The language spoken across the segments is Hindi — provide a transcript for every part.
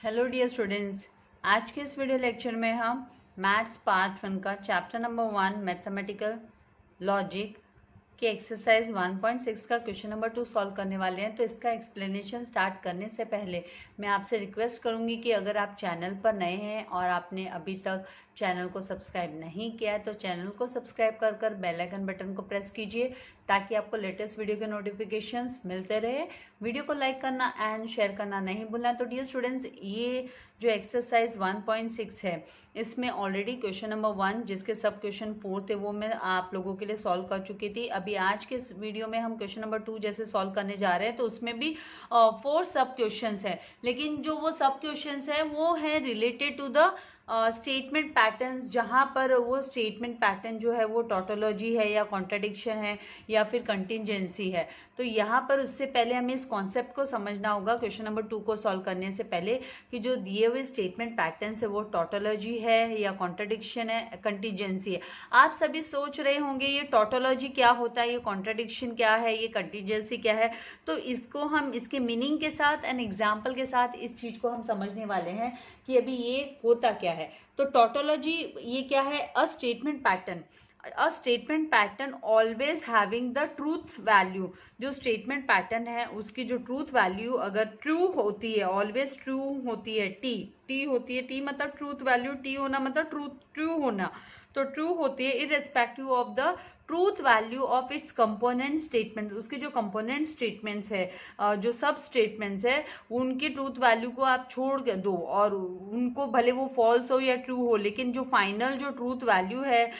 हेलो डियर स्टूडेंट्स, आज के इस वीडियो लेक्चर में हम मैथ्स पार्ट 1 का चैप्टर नंबर 1 मैथमेटिकल लॉजिक के एक्सरसाइज 1.6 का क्वेश्चन नंबर 2 सॉल्व करने वाले हैं। तो इसका एक्सप्लेनेशन स्टार्ट करने से पहले मैं आपसे रिक्वेस्ट करूंगी कि अगर आप चैनल पर नए हैं और आपने अभी तक चैनल को सब्सक्राइब नहीं किया है तो चैनल को सब्सक्राइब कर बेल आइकन बटन को प्रेस कीजिए ताकि आपको लेटेस्ट वीडियो के नोटिफिकेशंस मिलते रहे। वीडियो को लाइक करना एंड शेयर करना नहीं भूलना। तो डियर स्टूडेंट्स, ये जो एक्सरसाइज 1.6 है इसमें ऑलरेडी क्वेश्चन नंबर 1 जिसके सब क्वेश्चन 4 थे वो मैं आप लोगों के लिए सॉल्व कर चुकी थी। अभी आज के इस वीडियो में हम क्वेश्चन नंबर 2 जैसे सॉल्व करने जा रहे हैं तो उसमें भी 4 सब क्वेश्चंस है, लेकिन जो वो सब क्वेश्चंस है वो है related to the statement patterns, जहाँ पर वो स्टेटमेंट पैटर्न जो है वो टोटोलॉजी है या कॉन्ट्राडिक्शन है या फिर कंटिंजेंसी है। तो यहाँ पर उससे पहले हमें इस कॉन्सेप्ट को समझना होगा क्वेश्चन नंबर 2 को सॉल्व करने से पहले कि जो दिए हुए स्टेटमेंट पैटर्न्स है वो टोटोलॉजी है या कॉन्ट्राडिक्शन है, कंटिंजेंसी है। आप सभी सोच रहे होंगे ये टोटोलॉजी क्या होता है, ये कॉन्ट्राडिक्शन क्या है, ये कंटिंजेंसी क्या है। तो इसको हम इसके मीनिंग के साथ एंड एग्जाम्पल के साथ इस चीज को हम समझने वाले हैं कि अभी ये होता क्या है। तो टोटोलॉजी ये क्या है? A statement pattern, a statement pattern always having the truth value. जो स्टेटमेंट पैटर्न है उसकी जो ट्रूथ वैल्यू अगर ट्रू होती है, ऑलवेज ट्रू होती है, टी होती है, टी मतलब ट्रूथ वैल्यू, टी होना मतलब ट्रू होना, तो ट्रू होती है irrespective of the truth value of its component statements. उसके जो कंपोनेंट स्टेटमेंट्स है, जो सब स्टेटमेंट्स है, उनकी ट्रूथ वैल्यू को आप छोड़ दो और उनको भले वो फॉल्स हो या ट्रू हो, लेकिन जो फाइनल जो ट्रूथ वैल्यू है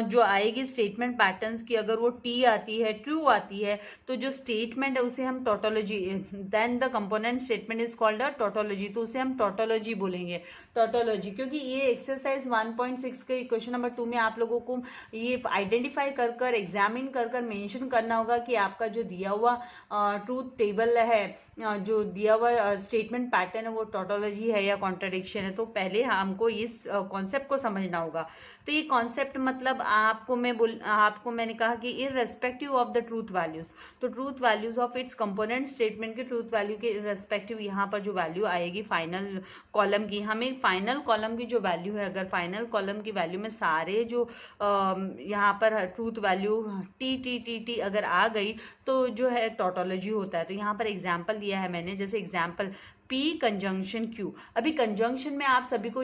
जो आएगी स्टेटमेंट पैटर्न्स की, अगर वो टी आती है, ट्रू आती है, तो जो स्टेटमेंट है उसे हम tautology, then the component statement is called a tautology, तो उसे हम टोटोलॉजी बोलेंगे। टोटोलॉजी, क्योंकि ये एक्सरसाइज 1.6 के क्वेश्चन नंबर 2 में आप लोगों को ये आइडेंटिफाई कर एग्जामिन कर मेंशन करना होगा कि आपका जो दिया हुआ ट्रूथ टेबल है, जो दिया हुआ स्टेटमेंट पैटर्न है वो टोटोलॉजी है या कॉन्ट्राडिक्शन है। तो पहले हमको इस कॉन्सेप्ट को समझना होगा। तो ये कॉन्सेप्ट मतलब आपको मैंने कहा कि irrespective of the truth values, तो truth values of its component statement के ट्रूथ वैल्यू के इररिस्पेक्टिव यहाँ पर जो वैल्यू आएगी फाइनल कॉलम की, हमें फाइनल कॉलम की जो वैल्यू है, अगर फाइनल कॉलम की वैल्यू में सारे जो यहाँ पर ट्रूथ वैल्यू टी अगर आ गई तो जो है टोटोलॉजी होता है। तो यहाँ पर एग्जाम्पल लिया है मैंने, जैसे एग्जाम्पल P कंजंक्शन Q। अभी कंजंक्शन में आप सभी को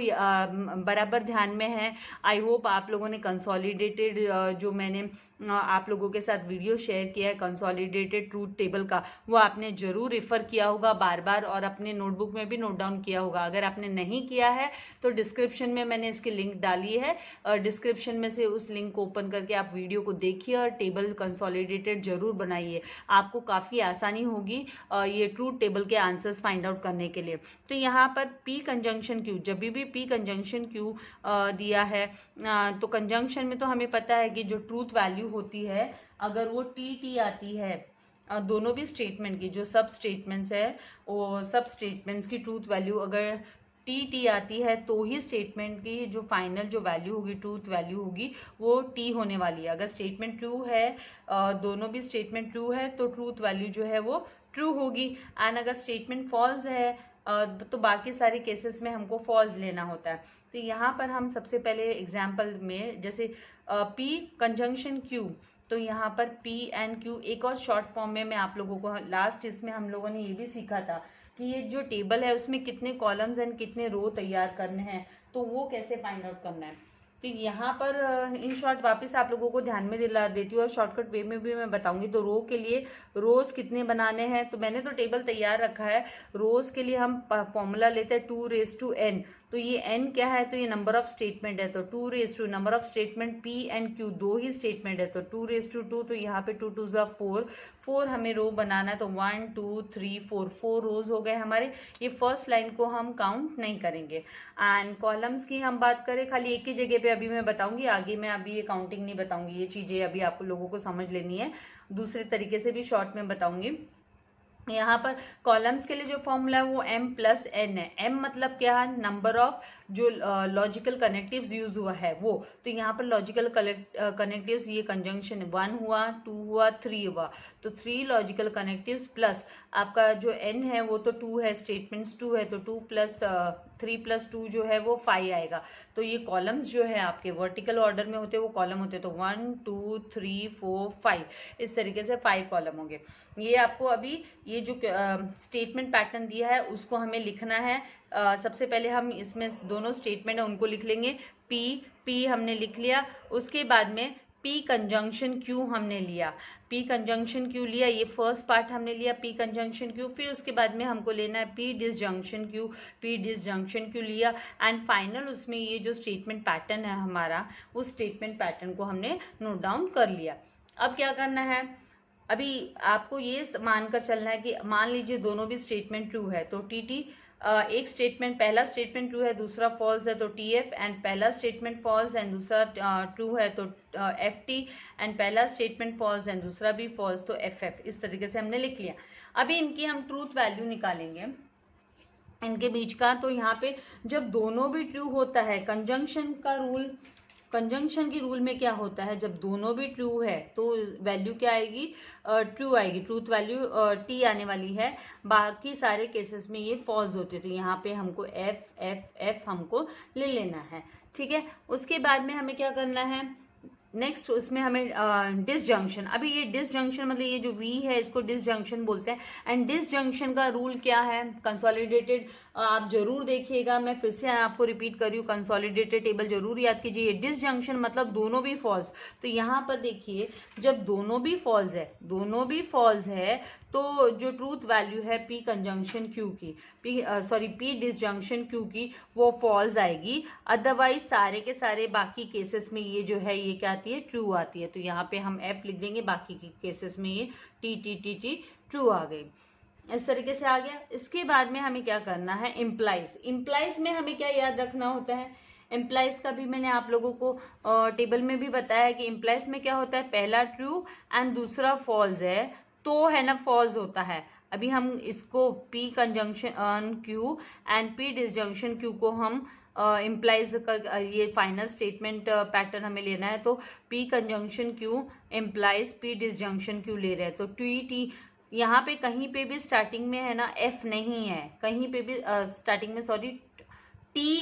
बराबर ध्यान में है, आई होप आप लोगों ने कंसोलिडेटेड जो मैंने आप लोगों के साथ वीडियो शेयर किया है कंसोलिडेटेड ट्रूथ टेबल का, वो आपने जरूर रेफर किया होगा बार बार और अपने नोटबुक में भी नोट डाउन किया होगा। अगर आपने नहीं किया है तो डिस्क्रिप्शन में मैंने इसकी लिंक डाली है, डिस्क्रिप्शन में से उस लिंक को ओपन करके आप वीडियो को देखिए और टेबल कंसोलिडेटेड जरूर बनाइए, आपको काफ़ी आसानी होगी ये ट्रूथ टेबल के आंसर्स फाइंड आउट करने के लिए। तो यहाँ पर P कंजंक्शन Q, जब भी P कंजंक्शन Q दिया है तो कंजंक्शन में तो हमें पता है कि जो ट्रूथ वैल्यू होती है अगर वो टी आती है, दोनों भी स्टेटमेंट की जो सब स्टेटमेंट्स है वो सब स्टेटमेंट्स की ट्रूथ वैल्यू अगर टी आती है तो ही स्टेटमेंट की जो फाइनल जो वैल्यू होगी, ट्रूथ वैल्यू होगी, वो टी होने वाली है। अगर स्टेटमेंट ट्रू है, दोनों भी स्टेटमेंट ट्रू है तो ट्रूथ वैल्यू जो है वो ट्रू होगी। एंड अगर स्टेटमेंट फॉल्स है तो बाकी सारे केसेस में हमको फॉल्स लेना होता है। तो यहाँ पर हम सबसे पहले एग्जाम्पल में जैसे P कंजंक्शन Q, तो यहाँ पर P एंड Q एक और शॉर्ट फॉर्म में मैं आप लोगों को लास्ट इसमें हम लोगों ने ये भी सीखा था कि ये जो टेबल है उसमें कितने कॉलम्स एंड कितने रो तैयार करने हैं, तो वो कैसे फाइंड आउट करना है। तो यहाँ पर इन शॉर्ट वापस आप लोगों को ध्यान में दिला देती हूँ और शॉर्टकट वे में भी मैं बताऊंगी। तो रो के लिए रोज कितने बनाने हैं, तो मैंने तो टेबल तैयार रखा है। रोज के लिए हम फॉर्मूला लेते हैं 2⁻n, तो ये n क्या है, तो ये नंबर ऑफ स्टेटमेंट है, तो 2 number of statement P and Q दो ही स्टेटमेंट है तो 2 तो यहाँ पे 2 2 ज़ा 4 हमें रो बनाना है, तो 1 2 3 4 रोज हो गए हमारे। ये फर्स्ट लाइन को हम काउंट नहीं करेंगे। एंड कॉलम्स की हम बात करें खाली एक ही जगह पे अभी मैं बताऊंगी, आगे मैं अभी ये काउंटिंग नहीं बताऊंगी, ये चीजें अभी आप लोगों को समझ लेनी है, दूसरे तरीके से भी शॉर्ट में बताऊंगी। यहाँ पर कॉलम्स के लिए जो फॉर्मूला है वो m+n है। m मतलब क्या है, नंबर ऑफ जो लॉजिकल कनेक्टिव्स यूज हुआ है वो, तो यहाँ पर लॉजिकल कनेक्टिव्स ये कंजंक्शन 1 हुआ, 2 हुआ, 3 हुआ, तो 3 लॉजिकल कनेक्टिव्स प्लस आपका जो n है वो तो 2 है, स्टेटमेंट्स 2 है, तो 2 प्लस 3 प्लस 2 जो है वो 5 आएगा। तो ये कॉलम्स जो है आपके वर्टिकल ऑर्डर में होते हैं, वो कॉलम होते हैं, तो 1 2 3 4 5 इस तरीके से 5 कॉलम होंगे। ये आपको अभी ये जो स्टेटमेंट पैटर्न दिया है उसको हमें लिखना है। सबसे पहले हम इसमें दोनों स्टेटमेंट है उनको लिख लेंगे। पी हमने लिख लिया, उसके बाद में पी कंजंक्शन क्यू हमने लिया। पी कंजंक्शन क्यू लिया, ये फर्स्ट पार्ट हमने लिया पी कंजंक्शन क्यू। फिर उसके बाद में हमको लेना है P disjunction Q, P disjunction Q लिया, एंड फाइनल उसमें ये जो स्टेटमेंट पैटर्न है हमारा, उस स्टेटमेंट पैटर्न को हमने नोट डाउन कर लिया। अब क्या करना है, अभी आपको ये मानकर चलना है कि मान लीजिए दोनों भी स्टेटमेंट ट्रू है, तो टी एक स्टेटमेंट, पहला स्टेटमेंट ट्रू है, दूसरा फॉल्स है, तो टी एफ, एंड पहला स्टेटमेंट फॉल्स एंड दूसरा ट्रू है तो एफ टी, एंड पहला स्टेटमेंट फॉल्स एंड दूसरा भी फॉल्स तो एफ एफ। इस तरीके से हमने लिख लिया। अभी इनकी हम ट्रूथ वैल्यू निकालेंगे इनके बीच का। तो यहाँ पे जब दोनों भी ट्रू होता है, कंजंक्शन का रूल, कंजंक्शन की रूल में क्या होता है, जब दोनों भी ट्रू है तो वैल्यू क्या आएगी, ट्रू आएगी, ट्रूथ वैल्यू टी आने वाली है। बाकी सारे केसेस में ये फॉल्स होते, तो यहाँ पे हमको एफ एफ एफ हमको ले लेना है, ठीक है। उसके बाद में हमें क्या करना है, नेक्स्ट उसमें हमें डिसजंक्शन। अभी ये डिसजंक्शन मतलब ये जो वी है इसको डिसजंक्शन बोलते हैं, एंड डिसजंक्शन का रूल क्या है, कंसोलिडेटेड आप जरूर देखिएगा, मैं फिर से आपको रिपीट कर रही हूँ, कंसोलिडेटेड टेबल जरूर याद कीजिए। डिसजंक्शन मतलब दोनों भी फॉल्स, तो यहाँ पर देखिए जब दोनों भी फॉल्स है, दोनों भी फॉल्स है, तो जो ट्रूथ वैल्यू है पी कंजंक्शन क्यू की, पी डिसजंक्शन क्यू की, वो फॉल्स आएगी। अदरवाइज सारे के सारे बाकी केसेस में ये जो है ये क्या आती है, ट्रू आती है। तो यहाँ पे हम एफ लिख देंगे, बाकी के केसेस में ये T T T T true आ गई। इस तरीके से आ गया। इसके बाद में हमें क्या करना है, इम्प्लाइज। इम्प्लाइज में हमें क्या याद रखना होता है, इम्प्लाइज का भी मैंने आप लोगों को टेबल में भी बताया कि इम्प्लाइज में क्या होता है, पहला ट्रू एंड दूसरा फॉल्स है तो है ना फॉल्स होता है। अभी हम इसको P conjunction Q and P disjunction Q को हम इम्प्लाइज कर, ये फाइनल स्टेटमेंट पैटर्न हमें लेना है, तो P conjunction Q implies P disjunction Q ले रहे हैं। तो टी टी यहाँ पे कहीं पे भी स्टार्टिंग में है ना एफ नहीं है, कहीं पे भी स्टार्टिंग में सॉरी टी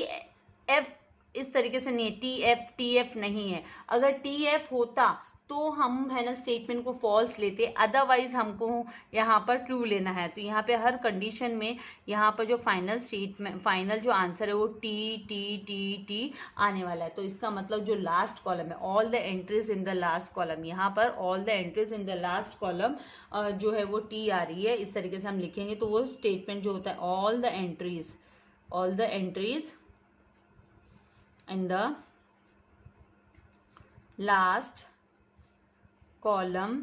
एफ इस तरीके से नहीं है, टी एफ नहीं है। अगर टी एफ होता तो हम है ना स्टेटमेंट को फॉल्स लेते, अदरवाइज हमको यहाँ पर ट्रू लेना है। तो यहाँ पे हर कंडीशन में यहाँ पर जो फाइनल स्टेटमेंट, फाइनल जो आंसर है वो टी टी टी टी आने वाला है। तो इसका मतलब जो लास्ट कॉलम है, all the entries in the last column, यहाँ पर all the entries in the last column जो है वो टी आ रही है। इस तरीके से हम लिखेंगे तो वो स्टेटमेंट जो होता है all the entries in the last column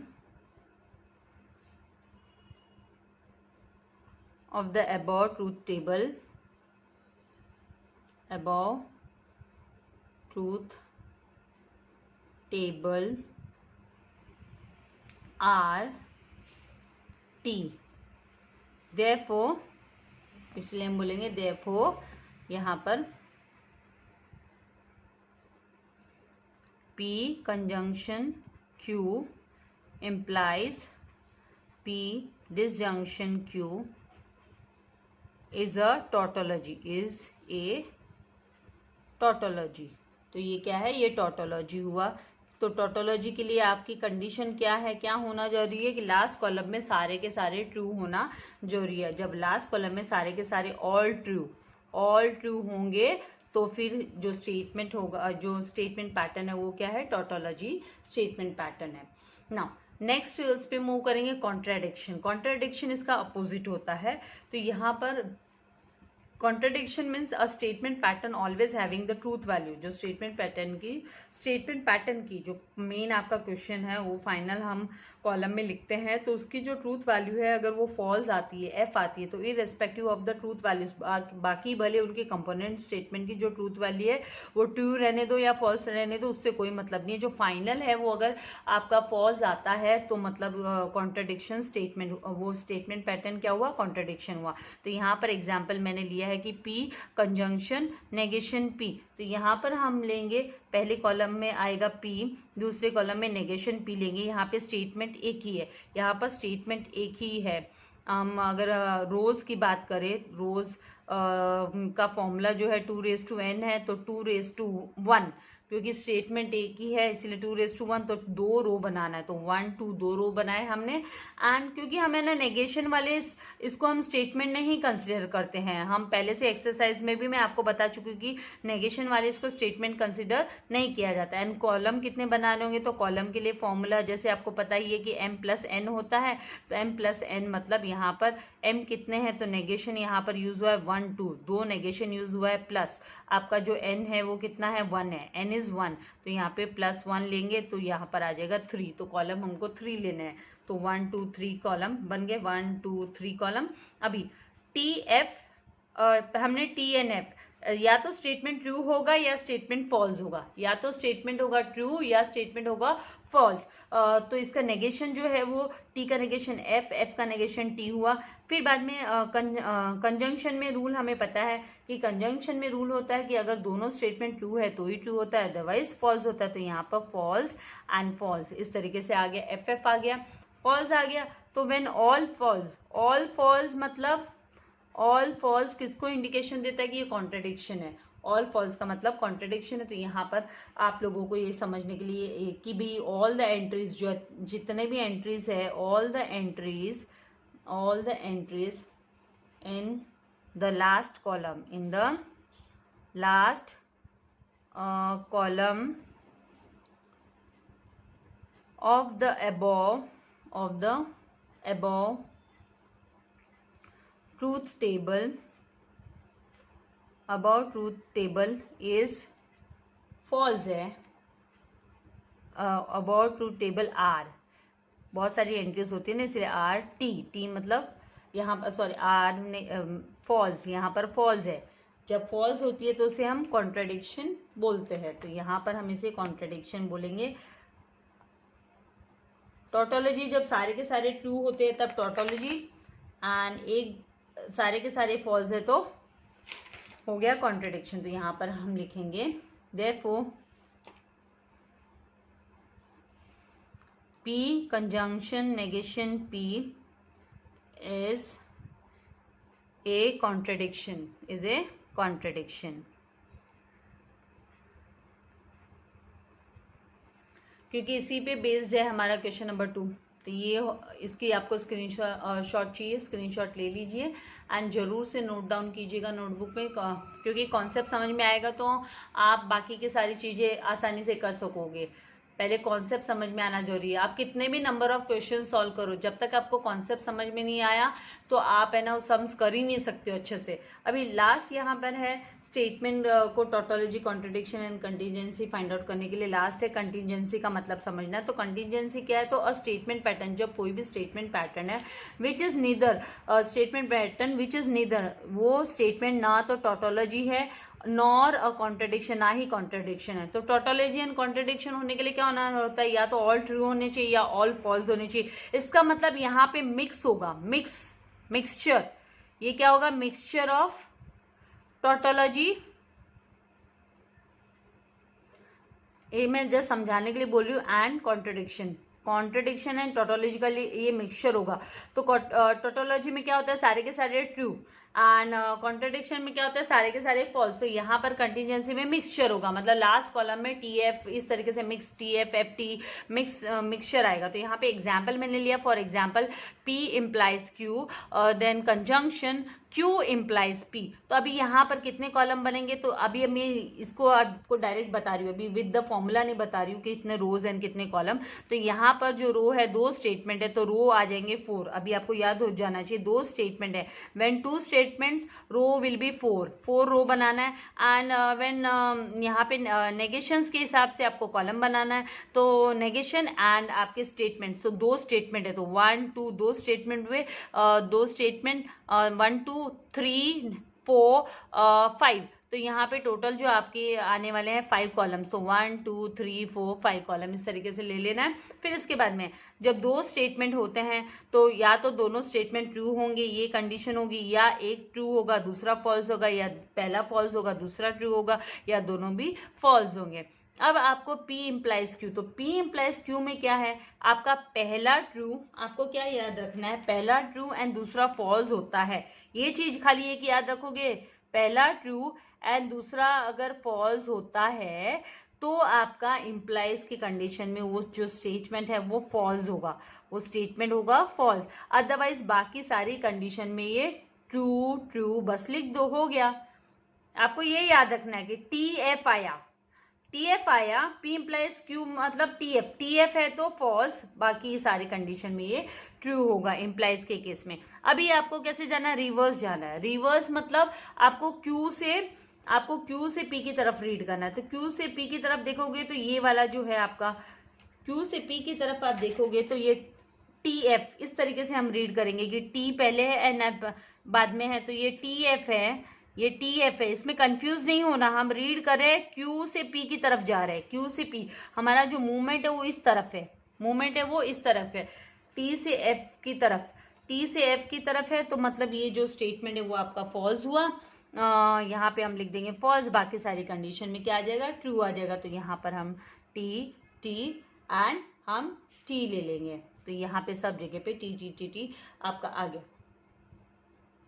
of the above truth table are T। therefore इसलिए हम बोलेंगे therefore यहाँ पर P conjunction Q implies P disjunction Q is a tautology, तो ये क्या है, ये टॉटोलॉजी हुआ। तो टॉटोलॉजी के लिए आपकी कंडीशन क्या है, क्या होना जरूरी है कि लास्ट कॉलम में सारे के सारे ट्रू होना जरूरी है। जब लास्ट कॉलम में सारे के सारे ऑल ट्रू होंगे तो फिर जो स्टेटमेंट होगा, जो स्टेटमेंट पैटर्न है वो क्या है, टॉटोलॉजी स्टेटमेंट पैटर्न है। नाउ नेक्स्ट उस पे मूव करेंगे, कॉन्ट्राडिक्शन इसका अपोजिट होता है। तो यहाँ पर contradiction means a statement pattern always having the truth value. जो स्टेटमेंट पैटर्न की जो मेन आपका क्वेश्चन है वो फाइनल हम कॉलम में लिखते हैं, तो उसकी जो ट्रूथ वैल्यू है अगर वो फॉल्स आती है, एफ आती है, तो irrespective of the truth values, बाकी भले उनके कंपोनेंट स्टेटमेंट की जो ट्रूथ वैल्यू है वो ट्रू रहने दो या फॉल्स रहने दो, उससे कोई मतलब नहीं है। जो फाइनल है वो अगर आपका फॉल्स आता है तो मतलब कॉन्ट्राडिक्शन स्टेटमेंट, वो स्टेटमेंट पैटर्न क्या हुआ, कॉन्ट्राडिक्शन हुआ। तो यहाँ पर एग्जाम्पल मैंने लिया है कि P कंजंक्शन नेगेशन P। तो यहाँ पर हम लेंगे, पहले कॉलम में आएगा P, दूसरे कॉलम में नेगेशन P लेंगे। यहाँ पे स्टेटमेंट एक ही है, यहाँ पर स्टेटमेंट एक ही है। हम अगर रोज की बात करें, रोज का फॉर्मूला जो है 2⁻n है, तो 2⁻1, क्योंकि स्टेटमेंट एक ही है इसलिए 2⁻1, तो 2 रो बनाना है, तो 1 2 2 रो बनाए हमने। एंड क्योंकि हमें ना नेगेशन वाले इसको हम स्टेटमेंट नहीं कंसिडर करते हैं, हम पहले से एक्सरसाइज में भी मैं आपको बता चुकी हूँ कि नेगेशन वाले इसको स्टेटमेंट कंसिडर नहीं किया जाता। एंड कॉलम कितने बनाने होंगे, तो कॉलम के लिए फॉर्मूला जैसे आपको पता ही है कि m+n होता है, तो m+n मतलब यहाँ पर m कितने हैं, तो नेगेशन यहाँ पर यूज हुआ है 1 2, 2 नेगेशन यूज हुआ है, प्लस आपका जो n है वो कितना है 1 है, n इज 1, तो यहाँ पे +1 लेंगे तो यहाँ पर आ जाएगा 3, तो कॉलम हमको 3 लेने हैं, तो 1 2 3 कॉलम बन गए, 1 2 3 कॉलम। अभी TF हमने TNF, या तो स्टेटमेंट ट्रू होगा या स्टेटमेंट फॉल्स होगा, या तो स्टेटमेंट होगा ट्रू या स्टेटमेंट होगा फॉल्स। तो इसका नेगेशन जो है वो T का नेगेशन F, F का नेगेशन T हुआ। फिर बाद में कंजंक्शन में रूल हमें पता है कि कंजंक्शन में रूल होता है कि अगर दोनों स्टेटमेंट ट्रू है तो ही ट्रू होता है, अदरवाइज फॉल्स होता है। तो यहाँ पर फॉल्स एंड फॉल्स इस तरीके से आ गया, FF आ गया, फॉल्स आ गया। तो व्हेन ऑल फॉल्स मतलब ऑल फॉल्स किसको इंडिकेशन देता है कि ये कॉन्ट्रडिक्शन है, ऑल फॉल्स का मतलब कॉन्ट्रडिक्शन है। तो यहाँ पर आप लोगों को ये समझने के लिए कि भी ऑल द एंट्रीज, जो जितने भी एंट्रीज है, all the entries in the last column, in the last column of the above truth table is false है। about truth table R, बहुत सारी एंट्रीज होती है ना, इसलिए R T मतलब यहाँ पर सॉरी R फॉल्स, यहाँ पर फॉल्स है। जब फॉल्स होती है तो उसे हम कॉन्ट्रडिक्शन बोलते हैं, तो यहाँ पर हम इसे कॉन्ट्रडिक्शन बोलेंगे। टोटोलॉजी जब सारे के सारे ट्रू होते हैं तब टोटोलॉजी, एंड एक सारे के सारे फॉल्स है तो हो गया कॉन्ट्रडिक्शन। तो यहाँ पर हम लिखेंगे therefore P conjunction negation P is a contradiction, क्योंकि इसी पे बेस्ड है हमारा क्वेश्चन नंबर 2। तो ये इसकी आपको स्क्रीनशॉट चाहिए, स्क्रीनशॉट ले लीजिए एंड जरूर से नोट डाउन कीजिएगा नोटबुक में, क्योंकि कॉन्सेप्ट समझ में आएगा तो आप बाकी की सारी चीज़ें आसानी से कर सकोगे। पहले कॉन्सेप्ट समझ में आना जरूरी है। आप कितने भी नंबर ऑफ क्वेश्चन सॉल्व करो, जब तक आपको कॉन्सेप्ट समझ में नहीं आया तो आप है ना वो सम्स कर ही नहीं सकते हो अच्छे से। अभी लास्ट यहाँ पर है स्टेटमेंट को tautology, contradiction and contingency find out करने के लिए लास्ट है कंटीजेंसी का मतलब समझना। तो कंटीजेंसी क्या है, तो अ स्टेटमेंट पैटर्न, जब कोई भी स्टेटमेंट पैटर्न है which is neither statement pattern which is neither, वो स्टेटमेंट ना तो टोटोलॉजी है नॉर अ कॉन्ट्रडिक्शन, ना ही कॉन्ट्रडिक्शन है। तो टोटोलॉजी एंड कॉन्ट्रडिक्शन होने के लिए क्या होना होता है, या तो ऑल ट्रू होने चाहिए या ऑल फॉल्स होने चाहिए। इसका मतलब यहाँ पे मिक्स होगा, मिक्सचर, ये क्या होगा, मिक्सचर ऑफ टोटोलॉजी। ये मैं जस्ट समझाने के लिए बोल रही हूँ, एंड कॉन्ट्रडिक्शन एंड टोटोलॉजी का ये मिक्सचर होगा। तो टोटोलॉजी में क्या होता है, सारे के सारे ट्रू, एंड कॉन्ट्रडिक्शन में क्या होता है, सारे के सारे फॉल्स। तो यहाँ पर कंटीजेंसी में मिक्सचर होगा, मतलब लास्ट कॉलम में TF इस तरीके से मिक्स TF FT मिक्सचर आएगा। तो यहाँ पे एग्जाम्पल मैंने लिया, for example P implies Q, then conjunction Q implies P। तो अभी यहाँ पर कितने कॉलम बनेंगे, तो अभी मैं इसको आपको डायरेक्ट बता रही हूँ, अभी विद द फॉर्मूला नहीं बता रही हूँ कि इतने रोज एंड कितने कॉलम। तो यहाँ पर जो रो है, 2 स्टेटमेंट है तो रो आ जाएंगे 4। अभी आपको याद हो जाना चाहिए 2 स्टेटमेंट है, when 2 statements row will be 4 row बनाना है। एंड व्हेन यहाँ पे नेगेशंस के हिसाब से आपको कॉलम बनाना है, तो नेगेशन एंड आपके स्टेटमेंट्स, तो 2 स्टेटमेंट है तो 1 2 2 स्टेटमेंट हुए, 2 स्टेटमेंट 1 2 3 4 5, तो यहाँ पे टोटल जो आपके आने वाले हैं 5 कॉलम्स, तो 1 2 3 4 5 कॉलम इस तरीके से ले लेना है। फिर इसके बाद में जब दो स्टेटमेंट होते हैं तो या तो दोनों स्टेटमेंट ट्रू होंगे, ये कंडीशन होगी, या एक ट्रू होगा दूसरा फॉल्स होगा, या पहला फॉल्स होगा दूसरा ट्रू होगा, या दोनों भी फॉल्स होंगे। अब आपको P इम्प्लाइज Q, तो P इम्प्लाइज Q में क्या है, आपका पहला ट्रू, आपको क्या याद रखना है, पहला ट्रू एंड दूसरा फॉल्स होता है। ये चीज खाली एक याद रखोगे, पहला ट्रू एंड दूसरा अगर फॉल्स होता है तो आपका इम्प्लाइज की कंडीशन में वो जो स्टेटमेंट है वो फॉल्स होगा, वो स्टेटमेंट होगा फॉल्स। अदरवाइज बाकी सारी कंडीशन में ये ट्रू ट्रू बस लिख दो, हो गया। आपको ये याद रखना है कि TF आया, TF आया, P इम्प्लाइज Q मतलब TF है तो फॉल्स, बाकी सारी कंडीशन में ये ट्रू होगा इम्प्लाइज के केस में। अभी आपको कैसे जाना है, रिवर्स जाना है। रिवर्स मतलब आपको Q से P की तरफ रीड करना है। तो Q से P की तरफ देखोगे तो ये वाला जो है आपका, Q से P की तरफ आप देखोगे तो ये TF इस तरीके से हम रीड करेंगे कि T पहले है एंड बाद में है, तो ये TF है, ये TF है। इसमें कंफ्यूज नहीं होना, हम रीड कर रहे हैं Q से P की तरफ जा रहे हैं, Q से P, हमारा जो मूवमेंट है वो इस तरफ है, मूवमेंट है वो इस तरफ है, T से F की तरफ, T से F की तरफ है, तो मतलब ये जो स्टेटमेंट है वो आपका फॉल्स हुआ। यहाँ पे हम लिख देंगे फॉल्स, बाकी सारी कंडीशन में क्या आ जाएगा, ट्रू आ जाएगा। तो यहाँ पर हम T एंड हम T ले लेंगे, तो यहाँ पे सब जगह पे T आपका आ गया।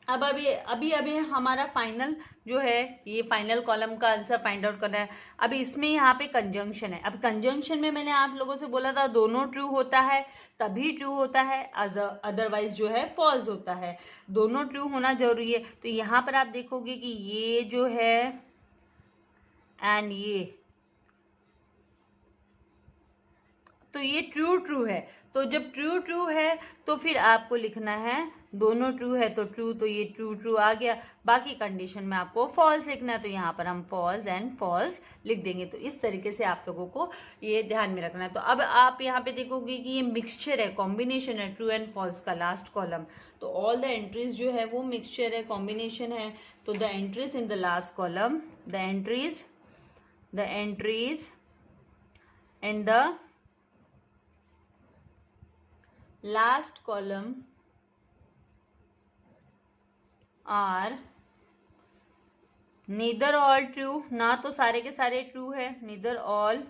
अब अभी हमारा फाइनल जो है, ये फाइनल कॉलम का आंसर फाइंड आउट करना है। अभी इसमें यहाँ पे कंजंक्शन है। अब कंजंक्शन में मैंने आप लोगों से बोला था दोनों ट्रू होता है तभी ट्रू होता है, अदरवाइज जो है फॉल्स होता है। दोनों ट्रू होना जरूरी है। तो यहाँ पर आप देखोगे कि ये जो है एंड ये, तो ये ट्रू है। तो जब ट्रू है तो फिर आपको लिखना है दोनों ट्रू है तो ट्रू, तो ये ट्रू आ गया। बाकी कंडीशन में आपको फॉल्स लिखना है, तो यहाँ पर हम फॉल्स एंड फॉल्स लिख देंगे। तो इस तरीके से आप लोगों को ये ध्यान में रखना है। तो अब आप यहाँ पे देखोगे कि ये मिक्सचर है, कॉम्बिनेशन है ट्रू एंड फॉल्स का, लास्ट कॉलम। तो ऑल द एंट्रीज जो है वो मिक्सचर है, कॉम्बिनेशन है। तो the entries in the last column, the entries in the last column are neither all true, ना तो सारे के सारे ट्रू है, neither all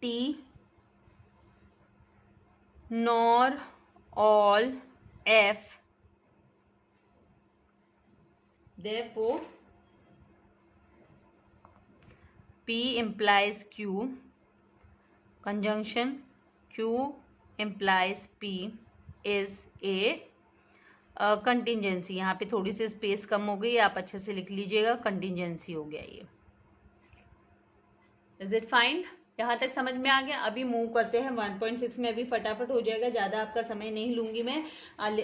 T nor all F, therefore P implies Q, conjunction Q implies P is a contingency. यहाँ पे थोड़ी सी स्पेस कम हो गई, आप अच्छे से लिख लीजिएगा, कंटिजेंसी हो गया ये। Is it fine? यहाँ तक समझ में आ गया? अभी मूव करते हैं 1.6 में, अभी फटाफट हो जाएगा, ज़्यादा आपका समय नहीं लूंगी मैं,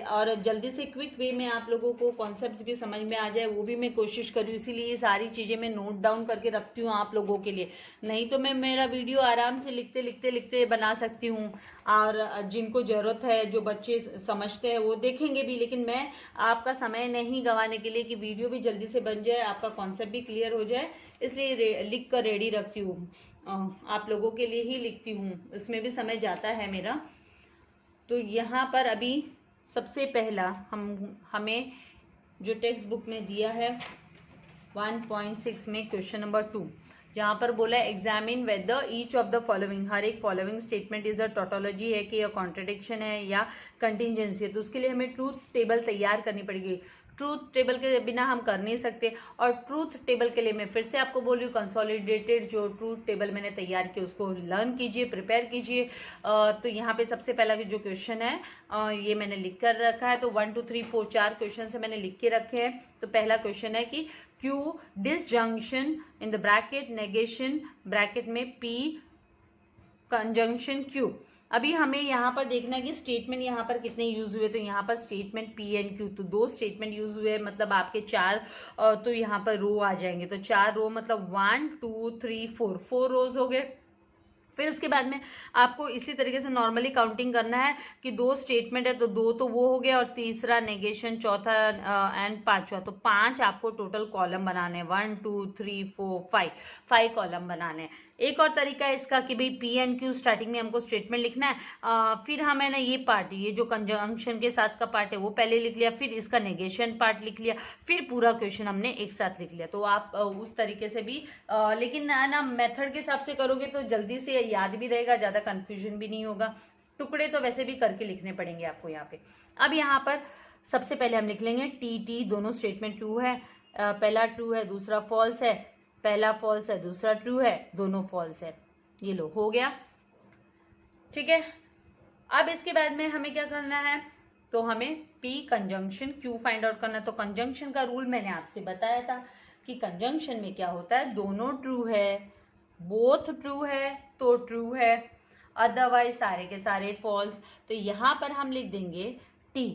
और जल्दी से क्विक वे में आप लोगों को कॉन्सेप्ट्स भी समझ में आ जाए वो भी मैं कोशिश करूँ। इसीलिए ये सारी चीज़ें मैं नोट डाउन करके रखती हूँ आप लोगों के लिए। नहीं तो मैं मेरा वीडियो आराम से लिखते बना सकती हूँ, और जिनको ज़रूरत है, जो बच्चे समझते हैं वो देखेंगे भी, लेकिन मैं आपका समय नहीं गंवाने के लिए कि वीडियो भी जल्दी से बन जाए, आपका कॉन्सेप्ट भी क्लियर हो जाए, इसलिए लिख कर रेडी रखती हूँ। आप लोगों के लिए ही लिखती हूँ, इसमें भी समय जाता है मेरा। तो यहाँ पर अभी सबसे पहला हमें जो टेक्स्ट बुक में दिया है 1.6 में क्वेश्चन नंबर 2, यहाँ पर बोला है examine whether each of the following, हर एक following statement is a tautology है कि या कॉन्ट्रडिक्शन है या कंटिजेंसी है। तो उसके लिए हमें ट्रूथ टेबल तैयार करनी पड़ेगी। ट्रूथ टेबल के बिना हम कर नहीं सकते, और ट्रूथ टेबल के लिए मैं फिर से आपको बोल रही हूँ, कंसोलिडेटेड जो ट्रूथ टेबल मैंने तैयार किया उसको लर्न कीजिए, प्रिपेयर कीजिए। तो यहाँ पे सबसे पहला जो क्वेश्चन है ये मैंने लिख कर रखा है। तो 1 2 3 4 4 क्वेश्चन से मैंने लिख के रखे हैं। तो पहला क्वेश्चन है कि Q disjunction in the bracket negation bracket में P कंजंक्शन Q। अभी हमें यहाँ पर देखना है कि स्टेटमेंट यहाँ पर कितने यूज हुए। तो यहाँ पर स्टेटमेंट P एंड Q, तो 2 स्टेटमेंट यूज हुए, मतलब आपके 4 तो यहाँ पर रो आ जाएंगे। तो 4 रो मतलब 1 2 3 4 रोज हो गए। फिर उसके बाद में आपको इसी तरीके से नॉर्मली काउंटिंग करना है कि 2 स्टेटमेंट है तो 2 तो वो हो गया और तीसरा नेगेशन, चौथा एंड पांचवा, तो 5 आपको टोटल कॉलम बनाने हैं। 1 2 3 4 5 कॉलम बनाने हैं। एक और तरीका है इसका कि भाई पी एंड क्यू स्टार्टिंग में हमको स्टेटमेंट लिखना है, फिर हमें ना ये पार्ट, ये जो कंजंक्शन के साथ का पार्ट है वो पहले लिख लिया, फिर इसका नेगेशन पार्ट लिख लिया, फिर पूरा क्वेश्चन हमने एक साथ लिख लिया। तो आप उस तरीके से भी लेकिन ना मेथड के हिसाब से करोगे तो जल्दी से याद भी रहेगा, ज़्यादा कन्फ्यूजन भी नहीं होगा। टुकड़े तो वैसे भी करके लिखने पड़ेंगे आपको यहाँ पे। अब यहाँ पर सबसे पहले हम लिख लेंगे टी, दोनों स्टेटमेंट ट्रू है, पहला ट्रू है दूसरा फॉल्स है, पहला फॉल्स है दूसरा ट्रू है, दोनों फॉल्स है। ये लो हो गया, ठीक है। अब इसके बाद में हमें क्या करना है, तो हमें P conjunction Q find out करना है। तो कंजंक्शन का रूल मैंने आपसे बताया था कि कंजंक्शन में क्या होता है, दोनों ट्रू है, बोथ ट्रू है तो ट्रू है, अदरवाइज सारे के सारे फॉल्स। तो यहाँ पर हम लिख देंगे टी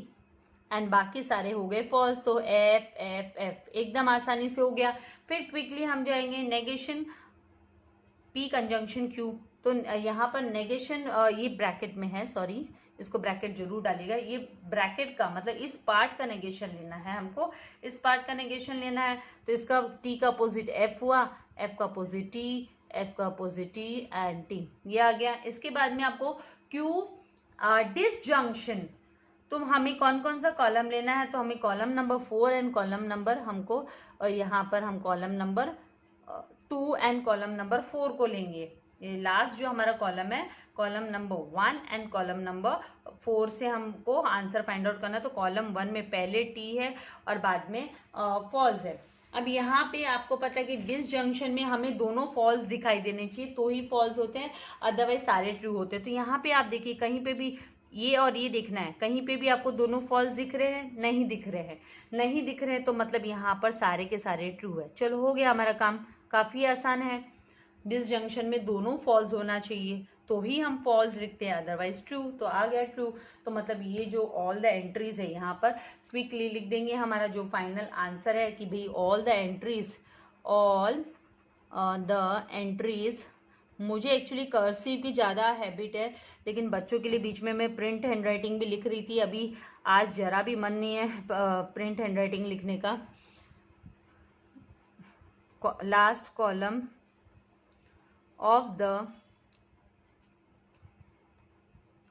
एंड बाकी सारे हो गए फॉल्स, तो एफ एफ एफ, एकदम आसानी से हो गया। फिर क्विकली हम जाएंगे नेगेशन पी कंजंक्शन क्यू। तो यहाँ पर नेगेशन ये ब्रैकेट में है, सॉरी इसको ब्रैकेट जरूर डालिएगा। ये ब्रैकेट का मतलब इस पार्ट का नेगेशन लेना है हमको, इस पार्ट का नेगेशन लेना है। तो इसका टी का अपोजिट एफ हुआ, एफ का अपोजिट टी, एफ का अपोजिट टी एंड टी, ये आ गया। इसके बाद में आपको क्यू डिसजंक्शन, तो हमें कौन कौन सा कॉलम लेना है, तो हमें column number 4 and column number हमको, और यहाँ पर हम column number 2 and column number 4 को लेंगे। ये लास्ट जो हमारा कॉलम है, column number 1 and column number 4 से हमको आंसर फाइंड आउट करना है। तो कॉलम 1 में पहले टी है और बाद में फॉल्स है। अब यहाँ पे आपको पता है कि डिसजंक्शन में हमें दोनों फॉल्स दिखाई देने चाहिए तो ही फॉल्स होते हैं, अदरवाइज सारे ट्रू होते हैं। तो यहाँ पे आप देखिए कहीं पे भी ये और ये देखना है, कहीं पे भी आपको दोनों फॉल्स दिख रहे हैं, नहीं दिख रहे हैं, नहीं दिख रहे हैं तो मतलब यहाँ पर सारे के सारे ट्रू है। चलो हो गया हमारा काम, काफ़ी आसान है। डिसजंक्शन में दोनों फॉल्स होना चाहिए तो ही हम फॉल्स लिखते हैं, अदरवाइज ट्रू। तो आ गया ट्रू, तो मतलब ये जो ऑल द एंट्रीज है यहाँ पर क्विकली लिख देंगे। हमारा जो फाइनल आंसर है कि भाई ऑल द एंट्रीज, मुझे एक्चुअली कर्सिव की ज़्यादा हैबिट है, लेकिन बच्चों के लिए बीच में मैं प्रिंट हैंडराइटिंग भी लिख रही थी। अभी आज जरा भी मन नहीं है प्रिंट हैंडराइटिंग लिखने का। Last column of the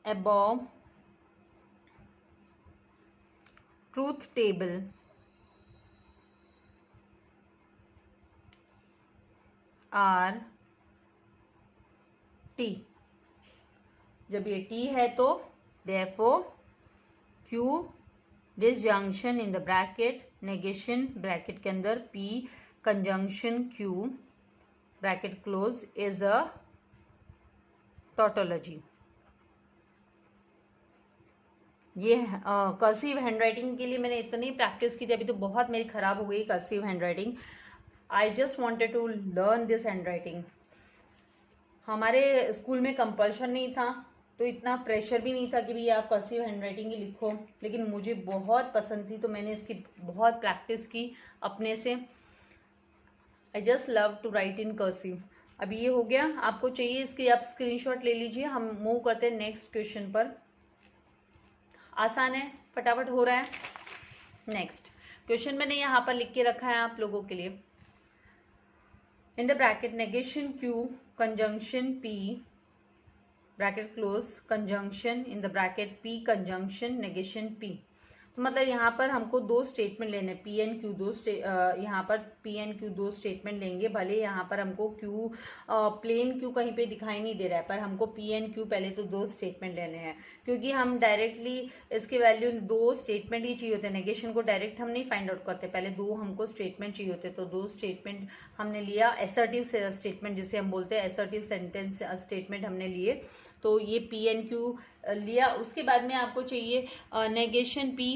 above truth table are T। जब ये T है तो therefore Q disjunction in the bracket, negation bracket के अंदर, P conjunction Q bracket close is a tautology। ये कर्सिव हैंडराइटिंग के लिए मैंने इतनी प्रैक्टिस की थी, अभी तो बहुत मेरी खराब हो गई cursive handwriting. I just wanted to learn this handwriting. हमारे स्कूल में कंपल्शन नहीं था तो इतना प्रेशर भी नहीं था कि भैया आप कर्सिव हैंडराइटिंग ही लिखो, लेकिन मुझे बहुत पसंद थी तो मैंने इसकी बहुत प्रैक्टिस की अपने से। I just love to write in cursive. अभी ये हो गया, आपको चाहिए इसकी आप स्क्रीनशॉट ले लीजिए। हम मूव करते हैं नेक्स्ट क्वेश्चन पर। आसान है, फटाफट हो रहा है। नेक्स्ट क्वेश्चन मैंने यहाँ पर लिख के रखा है आप लोगों के लिए। In the bracket negation Q conjunction P bracket close conjunction in the bracket P conjunction negation P. तो मतलब यहाँ पर हमको 2 स्टेटमेंट लेने, पी एन क्यू यहाँ पर पी एन क्यू 2 स्टेटमेंट लेंगे। भले यहाँ पर हमको क्यू प्लेन क्यू कहीं पे दिखाई नहीं दे रहा है, पर हमको पी एन क्यू पहले तो 2 स्टेटमेंट लेने हैं, क्योंकि हम डायरेक्टली इसके वैल्यू 2 स्टेटमेंट ही चाहिए होते हैं। नेगेशन को डायरेक्ट हम नहीं फाइंड आउट करते, पहले 2 हमको स्टेटमेंट चाहिए होते। तो 2 स्टेटमेंट हमने लिया, एसर्टिव स्टेटमेंट जिसे हम बोलते हैं, एसर्टिव सेंटेंस स्टेटमेंट हमने लिए। तो ये पी एन क्यू लिया। उसके बाद में आपको चाहिए नेगेशन पी,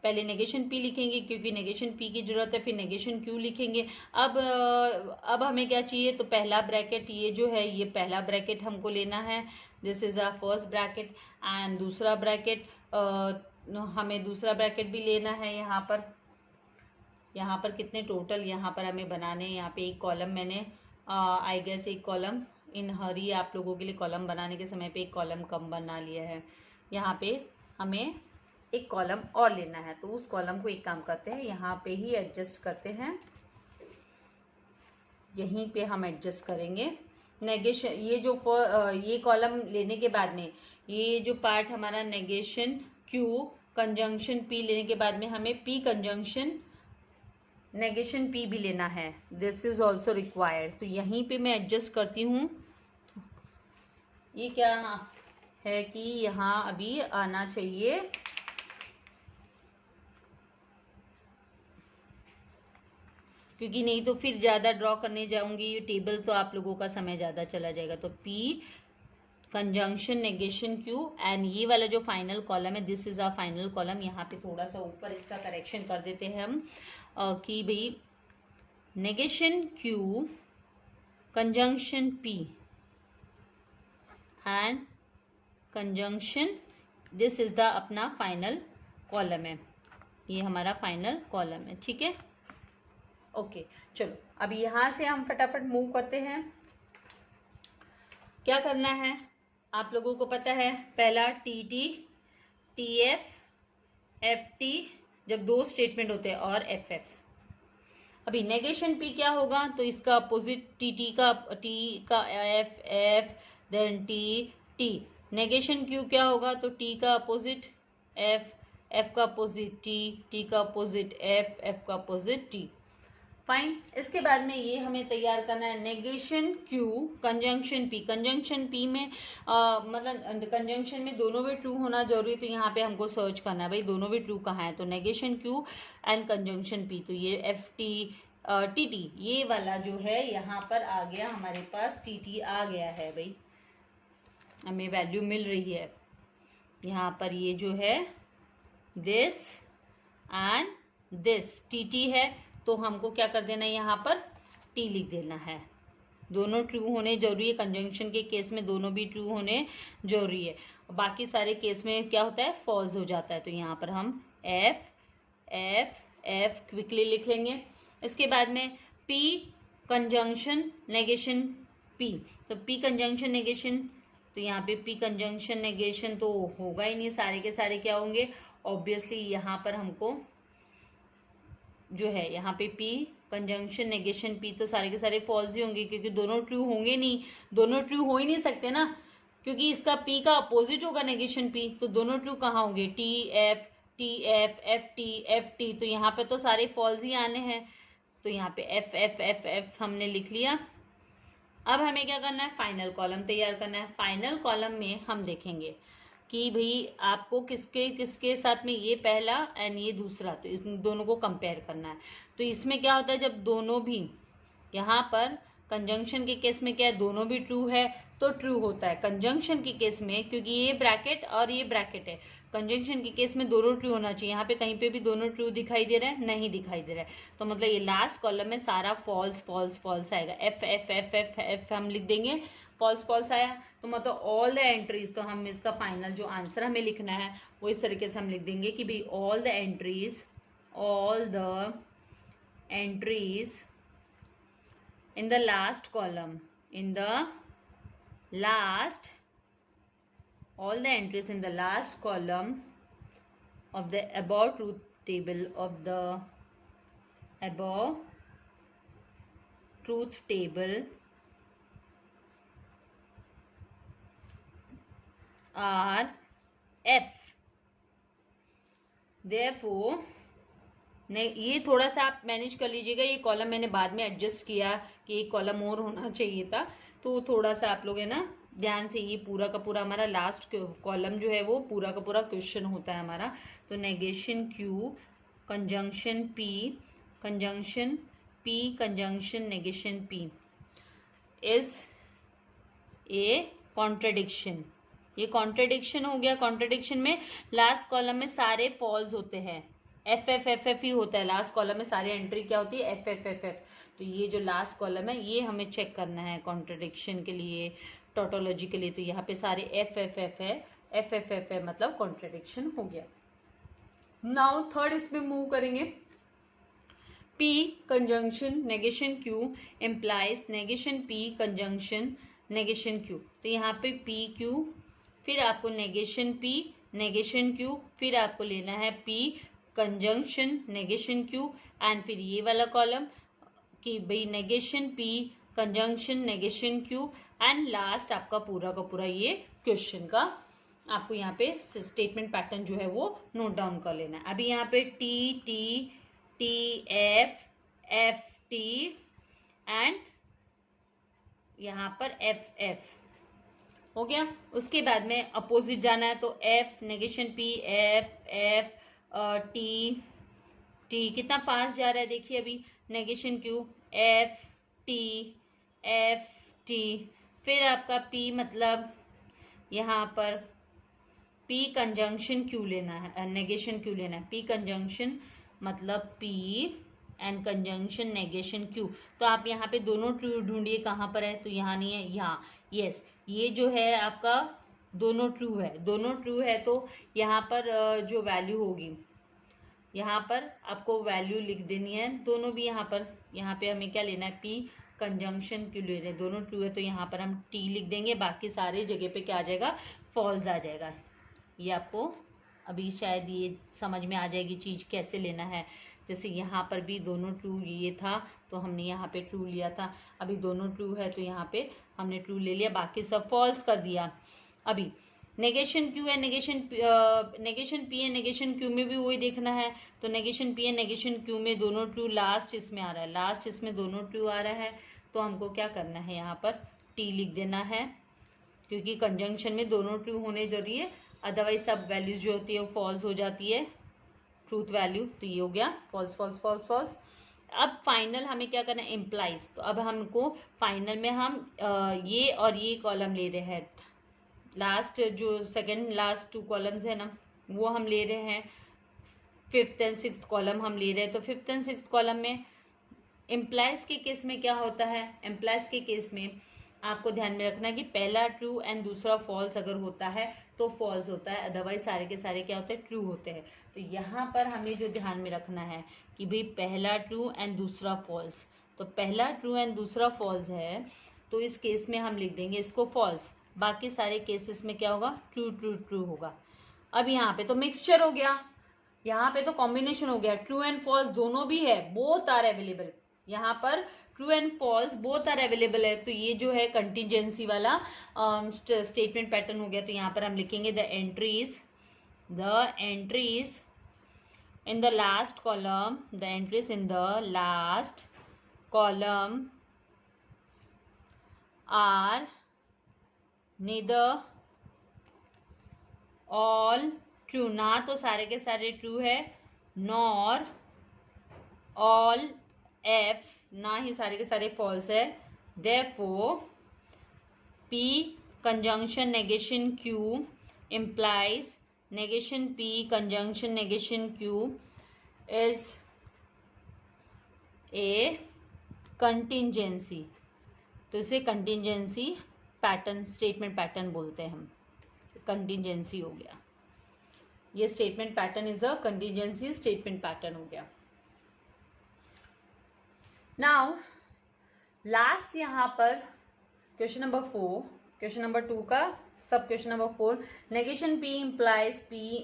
पहले नेगेशन पी लिखेंगे क्योंकि नेगेशन पी की जरूरत है, फिर नेगेशन क्यू लिखेंगे। अब हमें क्या चाहिए, तो पहला ब्रैकेट ये जो है, ये पहला ब्रैकेट हमको लेना है, this is a first bracket. And दूसरा ब्रैकेट हमें दूसरा ब्रैकेट भी लेना है। यहाँ पर कितने टोटल यहाँ पर हमें बनाने हैं, यहाँ पे एक कॉलम मैंने आई गेस एक कॉलम इन हरी आप लोगों के लिए कॉलम बनाने के समय पे एक कॉलम कम बना लिया है। यहाँ पे हमें एक कॉलम और लेना है, तो उस कॉलम को एक काम करते हैं, यहाँ पे ही एडजस्ट करते हैं, यहीं पे हम एडजस्ट करेंगे। नेगेशन, ये जो ये कॉलम लेने के बाद में ये जो पार्ट हमारा नेगेशन क्यू कंजंक्शन पी लेने के बाद में हमें पी कंजंक्शन नेगेशन पी भी लेना है। This is also required. तो यहीं पे मैं एडजस्ट करती हूँ। ये क्या है कि यहाँ अभी आना चाहिए क्योंकि नहीं तो फिर ज़्यादा ड्रॉ करने जाऊंगी ये टेबल तो आप लोगों का समय ज़्यादा चला जाएगा। तो P conjunction negation Q and ये वाला जो फाइनल कॉलम है this is a final column. यहाँ पे थोड़ा सा ऊपर इसका करेक्शन कर देते हैं हम कि भाई negation Q conjunction P and conjunction this is the अपना फाइनल कॉलम है। ये हमारा फाइनल कॉलम है, ठीक है। ओके चलो अब यहाँ से हम फटाफट मूव करते हैं। क्या करना है आप लोगों को पता है, पहला TT TF FT जब दो स्टेटमेंट होते हैं और FF। अभी नेगेशन P क्या होगा, तो इसका अपोजिट T का F then T। Negation Q क्या होगा, तो T का अपोजिट F का अपोजिट T का अपोजिट F का अपोजिट T। फाइन। इसके बाद में ये हमें तैयार करना है negation Q conjunction P। Conjunction P में मतलब कंजंक्शन में दोनों भी ट्रू होना जरूरी है, तो यहाँ पे हमको सर्च करना है भाई दोनों भी ट्रू कहाँ है। तो negation Q and conjunction P, तो ये FT TT ये वाला जो है यहाँ पर आ गया हमारे पास, TT आ गया है भाई, हमें वैल्यू मिल रही है यहाँ पर। ये जो है दिस एंड दिस TT है, तो हमको क्या कर देना है यहाँ पर T लिख देना है। दोनों ट्रू होने जरूरी है, कंजंक्शन के केस में दोनों भी ट्रू होने जरूरी है। बाकी सारे केस में क्या होता है, फॉल्स हो जाता है। तो यहाँ पर हम F क्विकली लिख लेंगे। इसके बाद में P कंजंक्शन नेगेशन P, तो P कंजंक्शन नेगेशन, तो यहाँ पे P कंजंक्शन नेगेशन तो होगा ही नहीं, सारे के सारे क्या होंगे ऑब्वियसली। यहाँ पर हमको जो है यहाँ पे P कंजंक्शन नेगेशन P तो सारे के सारे फॉल्स ही होंगे क्योंकि दोनों ट्रू होंगे नहीं, दोनों ट्रू हो ही नहीं सकते ना, क्योंकि इसका P का अपोजिट होगा नेगेशन P, तो दोनों ट्रू कहाँ होंगे, TF FT। तो यहाँ पे तो सारे फॉल्स ही आने हैं, तो यहाँ पे F हमने लिख लिया। अब हमें क्या करना है, फाइनल कॉलम तैयार करना है। फाइनल कॉलम में हम देखेंगे कि भाई आपको किसके किसके साथ में ये पहला एंड ये दूसरा, तो इस दोनों को कंपेयर करना है। तो इसमें क्या होता है, जब दोनों भी यहाँ पर कंजंक्शन के केस में क्या है, दोनों भी ट्रू है तो ट्रू होता है। कंजंक्शन के केस में क्योंकि ये ब्रैकेट और ये ब्रैकेट है, कंजंक्शन के केस में दोनों ट्रू होना चाहिए। यहाँ पे कहीं पे भी दोनों ट्रू दिखाई दे रहा है, नहीं दिखाई दे रहा है, तो मतलब ये लास्ट कॉलम में सारा फॉल्स फॉल्स फॉल्स आएगा। F हम लिख देंगे, फॉल्स फॉल्स आया तो मतलब ऑल द एंट्रीज, तो हम इसका फाइनल जो आंसर हमें लिखना है वो इस तरीके से हम लिख देंगे कि भाई all the entries in the last column, all the entries in the last column of the above truth table are F। therefore ये थोड़ा सा आप मैनेज कर लीजिएगा, ये कॉलम मैंने बाद में एडजस्ट किया कि एक कॉलम और होना चाहिए था, तो थोड़ा सा आप लोग है ना ध्यान से, ये पूरा का पूरा हमारा लास्ट कॉलम जो है वो पूरा का पूरा क्वेश्चन होता है हमारा। तो negation Q conjunction P conjunction negation P is a contradiction. ये कॉन्ट्रडिक्शन हो गया। कॉन्ट्रडिक्शन में लास्ट कॉलम में सारे फॉल्स होते हैं, FF ही होता है लास्ट कॉलम में, सारी एंट्री क्या होती है FF। तो ये जो लास्ट कॉलम है ये हमें चेक करना है कॉन्ट्रडिक्शन के लिए, टोटोलॉजी के लिए। तो यहाँ पे सारे FF है, FF है मतलब कॉन्ट्रडिक्शन हो गया। नाउ थर्ड इसमें मूव करेंगे। P conjunction negation Q implies negation P conjunction negation Q, तो यहाँ पे पी क्यू, फिर आपको नेगेशन पी, नेगेशन क्यू, फिर आपको लेना है P conjunction negation Q, and फिर ये वाला कॉलम कि भाई negation P conjunction negation Q, and last आपका पूरा का पूरा ये क्वेश्चन का आपको यहाँ पे स्टेटमेंट पैटर्न जो है वो नोट डाउन कर लेना है। अभी यहाँ पे T T T F F T and यहाँ पर एफ एफ हो गया। उसके बाद में अपोजिट जाना है, तो F negation P F F T T कितना फास्ट जा रहा है देखिए, अभी नेगेशन क्यू एफ टी, फिर आपका पी मतलब यहाँ पर पी कंजंक्शन क्यू लेना है, नेगेशन क्यू लेना है, पी कंजंक्शन मतलब P and conjunction negation Q. तो आप यहाँ पे दोनों ट्रू ढूंढिए कहाँ पर है, तो यहाँ नहीं है, यहाँ, यस, ये जो है आपका दोनों ट्रू है, दोनों ट्रू है, तो यहाँ पर जो वैल्यू होगी यहाँ पर आपको वैल्यू लिख देनी है, दोनों भी यहाँ पे हमें क्या लेना है, पी कंजंक्शन क्यू ले रहे हैं, दोनों ट्रू है, तो यहाँ पर हम टी लिख देंगे, बाकी सारे जगह पे क्या आ जाएगा, फॉल्स आ जाएगा। ये आपको अभी शायद ये समझ में आ जाएगी चीज़ कैसे लेना है। जैसे यहाँ पर भी दोनों ट्रू ये था, तो हमने यहाँ पे ट्रू लिया था, अभी दोनों ट्रू है तो यहाँ पे हमने ट्रू ले लिया, बाकी सब फॉल्स कर दिया। अभी नेगेशन क्यू है, नेगेशन पी है, नेगेशन क्यू में भी वही देखना है, तो नेगेशन पी है, नेगेशन क्यू में दोनों ट्रू, लास्ट इसमें आ रहा है, लास्ट इसमें दोनों ट्रू आ रहा है, तो हमको क्या करना है, यहाँ पर टी लिख देना है, क्योंकि कंजंक्शन में दोनों ट्रू होने जरूरी है, अदरवाइज सब वैल्यूज जो होती है वो फॉल्स हो जाती है, ट्रूथ वैल्यू। तो ये हो गया फॉल्स फॉल्स फॉल्स फॉल्स। अब फाइनल हमें क्या करना है, इम्प्लाइज, तो अब हमको फाइनल में हम ये और ये कॉलम ले रहे हैं, लास्ट जो सेकंड लास्ट टू कॉलम्स है ना वो हम ले रहे हैं, फिफ्थ एंड सिक्स्थ कॉलम हम ले रहे हैं, तो फिफ्थ एंड सिक्स्थ कॉलम में इम्प्लाइज के केस में क्या होता है, इम्प्लाइज के केस में आपको ध्यान में रखना है कि पहला ट्रू एंड दूसरा फॉल्स अगर होता है तो फॉल्स होता है, अदरवाइज सारे के सारे क्या होते हैं, ट्रू होते हैं। तो यहाँ पर हमें जो ध्यान में रखना है कि भाई पहला ट्रू एंड दूसरा फॉल्स, तो पहला ट्रू एंड दूसरा फॉल्स है, तो इस केस में हम लिख देंगे इसको फॉल्स, बाकी सारे केसेस में क्या होगा, ट्रू ट्रू ट्रू होगा। अब यहाँ पे तो मिक्सचर हो गया, यहाँ पे तो कॉम्बिनेशन हो गया, ट्रू एंड फॉल्स दोनों भी है, बोथ आर अवेलेबल, यहाँ पर true and false both are available है, तो ये जो है कंटीजेंसी वाला स्टेटमेंट पैटर्न हो गया। तो यहाँ पर हम लिखेंगे the entries in the last column, the entries in the last column are neither all true, ना तो सारे के सारे ट्रू है, nor all f, ना ही सारे के सारे फॉल्स है, therefore p conjunction negation q implies negation p conjunction negation q is a contingency, तो इसे contingency पैटर्न स्टेटमेंट पैटर्न बोलते हैं हम, कंटीजेंसी हो गया, ये statement pattern is a contingency statement pattern हो गया। नाउ लास्ट यहाँ पर क्वेश्चन नंबर 4, क्वेश्चन नंबर 2 का सब question number 4, negation P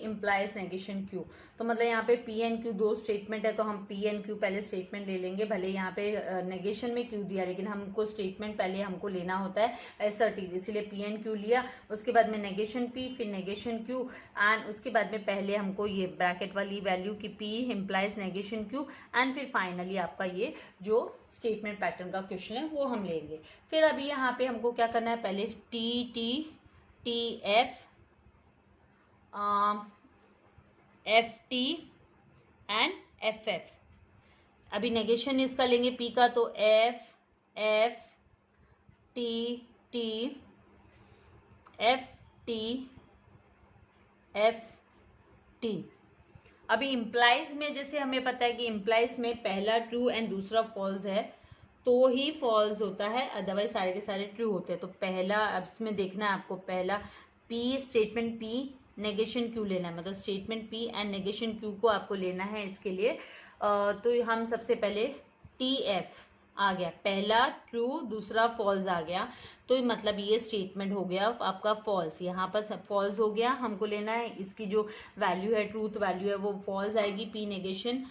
implies negation Q, तो मतलब यहाँ पे P एंड Q दो स्टेटमेंट है, तो हम P एंड Q पहले स्टेटमेंट ले लेंगे, भले यहाँ पे नेगेशन में Q दिया, लेकिन हमको स्टेटमेंट पहले हमको लेना होता है असर्टिव, इसीलिए P एंड Q लिया, उसके बाद में नेगेशन P, फिर नेगेशन Q, एंड उसके बाद में पहले हमको ये ब्रैकेट वाली वैल्यू की P implies negation Q, and फिर फाइनली आपका ये जो स्टेटमेंट पैटर्न का क्वेश्चन है वो हम लेंगे। फिर अभी यहाँ पे हमको क्या करना है, पहले T F T and F F, अभी नेगेशन इसका लेंगे P का, तो एफ टी एफ टी। अभी इम्प्लाइज में जैसे हमें पता है कि इम्प्लाइज में पहला ट्रू एंड दूसरा फॉल्स है तो ही फॉल्स होता है, अदरवाइज सारे के सारे ट्रू होते हैं। तो पहला अब इसमें देखना है आपको, पहला P statement P negation Q लेना है, मतलब statement P and negation Q को आपको लेना है। इसके लिए तो हम सबसे पहले टी एफ आ गया, पहला ट्रू दूसरा फॉल्स आ गया, तो मतलब ये स्टेटमेंट हो गया आपका फॉल्स। यहाँ पर फॉल्स हो गया, हमको लेना है इसकी जो वैल्यू है, ट्रूथ वैल्यू है, वो फॉल्स आएगी। P negation,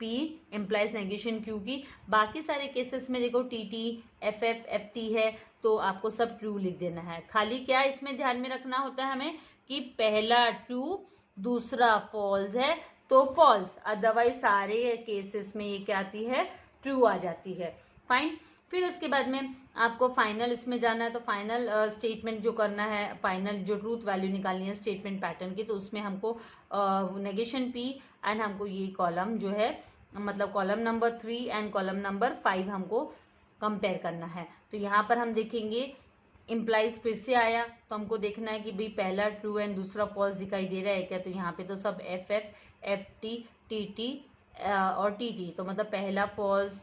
P implies negation Q की। बाकी सारे केसेस में देखो T T F F F T है, तो आपको सब ट्रू लिख देना है। खाली क्या इसमें ध्यान में रखना होता है हमें कि पहला ट्रू दूसरा फॉल्स है तो फॉल्स, अदरवाइज सारे केसेस में ये क्या आती है, ट्रू आ जाती है। फाइन। फिर उसके बाद में आपको फाइनल इसमें जाना है, तो फाइनल स्टेटमेंट जो करना है, फाइनल जो ट्रूथ वैल्यू निकालनी है स्टेटमेंट पैटर्न की, तो उसमें हमको नेगेशन पी एंड हमको ये कॉलम जो है, मतलब column number 3 and column number 5 हमको कंपेयर करना है। तो यहाँ पर हम देखेंगे इम्प्लाइज फिर से आया, तो हमको देखना है कि भाई पहला ट्रू एंड दूसरा फॉल्स दिखाई दे रहा है क्या, तो यहाँ पे तो सब F F F T T T और टी टी, तो मतलब पहला फॉल्स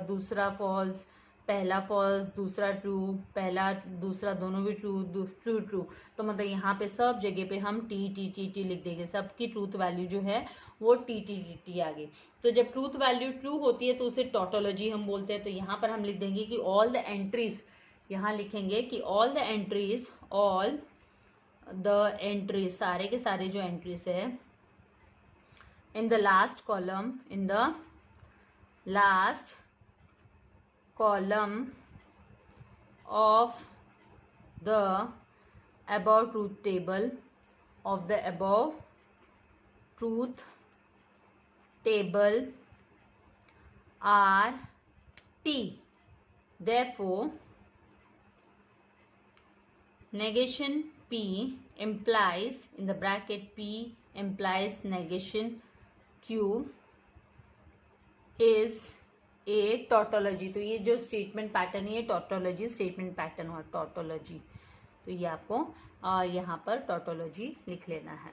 दूसरा फॉल्स, पहला फॉल्स दूसरा ट्रू, पहला दूसरा दोनों भी ट्रू ट्रू ट्रू, तो मतलब यहाँ पे सब जगह पे हम टी टी टी टी लिख देंगे, सबकी ट्रूथ वैल्यू जो है वो टी टी टी टी आ गई। तो जब ट्रूथ वैल्यू ट्रू होती है तो उसे टोटोलॉजी हम बोलते हैं। तो यहाँ पर हम लिख देंगे कि ऑल द एंट्रीज, यहाँ लिखेंगे कि ऑल द एंट्रीज सारे के सारे जो एंट्रीज है in the last column of the above truth table are T. Therefore, negation P implies, in the bracket P implies negation Q is a tautology। तो ये जो स्टेटमेंट पैटर्न है ये टोटोलॉजी स्टेटमेंट पैटर्न हुआ, टोटोलॉजी। तो ये आपको यहाँ पर टोटोलॉजी लिख लेना है।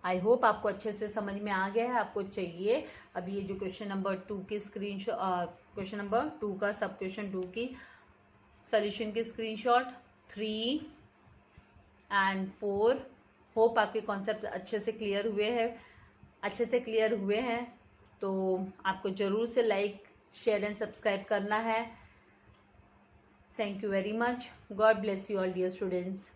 आई होप आपको अच्छे से समझ में आ गया है। आपको चाहिए अब ये जो क्वेश्चन नंबर 2 की क्वेश्चन नंबर 2 का सब क्वेश्चन 2 की सोल्यूशन की स्क्रीनशॉट 3 एंड 4। होप आपके कॉन्सेप्ट अच्छे से क्लियर हुए हैं, तो आपको ज़रूर से लाइक शेयर एंड सब्सक्राइब करना है। Thank you very much. God bless you all dear students.